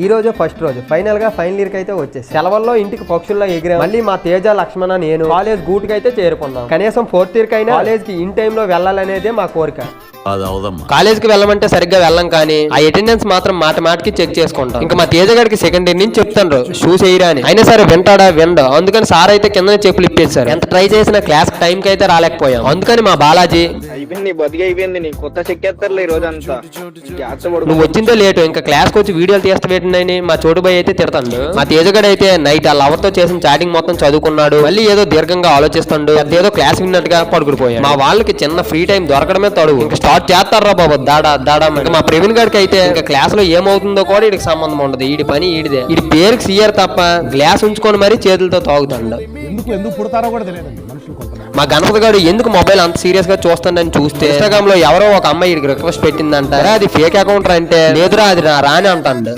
ఈ రోజు ఫస్ట్ రోజు ఫైనల్ గా ఫైనల్ ఇయర్ అయితే వచ్చేసి సెలవుల్లో ఇంటికి పక్షుల్లో ఎగిరాం. మళ్ళీ మా తేజ లక్ష్మణ నేను కాలేజ్ గూట్ కి అయితే చేరుకున్నాం. కనీసం 4th ఇయర్ కైనా కాలేజ్ కి ఇన్ టైమ్ లో వెళ్ళాలనేదే మా కోరిక. కాలేజ్ కి వెళ్ళమంటే సరిగ్గా వెళ్ళం, కానీ ఆ అటెండెన్స్ మాత్రం మాటికి చెక్ చేసుకుంటాం. ఇంకా మా తేజ గారికి సెకండ్ ఇయర్ నుంచి చెప్తాను షూస్ వేయరా అని. అయినా సరే వింటాడా విండు. అందుకని సార్ అయితే కింద చెప్పులు ఇప్పేశారు. ఎంత ట్రై చేసినా క్లాస్ టైం కి అయితే రాలేకపోయాం. అందుకని మా బాలాజీ నువ్వు వచ్చిందే లేటు, ఇంకా క్లాస్ కి వచ్చి వీడియోలు తీస్తావేంటని మా చోటుబాయ్ అయితే తిడతాడు. మా తేజగాడు అయితే నైట్ ఆ లవర్ తో చేసిన చాటింగ్ మొత్తం చదువుకున్నాడు. మళ్ళీ ఏదో దీర్ఘంగా ఆలోచిస్తాడు. అదేదో క్లాస్ విన్నట్టుగా పడుకుడిపోయాడు. మా వాళ్ళకి చిన్న ఫ్రీ టైం దొరకడమే తడువు. ఇంకా స్టార్ట్ చేస్తారా బాబు దాడా. ఇంకా మా ప్రవీణ్ గారికి అయితే ఇంకా క్లాస్ లో ఏమవుతుందో కూడా వీడికి సంబంధం ఉండదు. వీడి పని ఈడిదే. వీడి పేరుకి సీఆర్ తప్ప గ్లాస్ ఉంచుకొని మరీ చేతులతో తాగుతాడు. మా గణపతి గారు ఎందుకు మొబైల్ అంత సీరియస్ గా చూస్తాడని చూస్తే ఇన్స్టాగ్రామ్ లో ఎవరో ఒక అమ్మాయి రిక్వెస్ట్ పెట్టిందంట. అది ఫేక్ అకౌంట్ అంటే లేదురా అది రాని అంటాడు.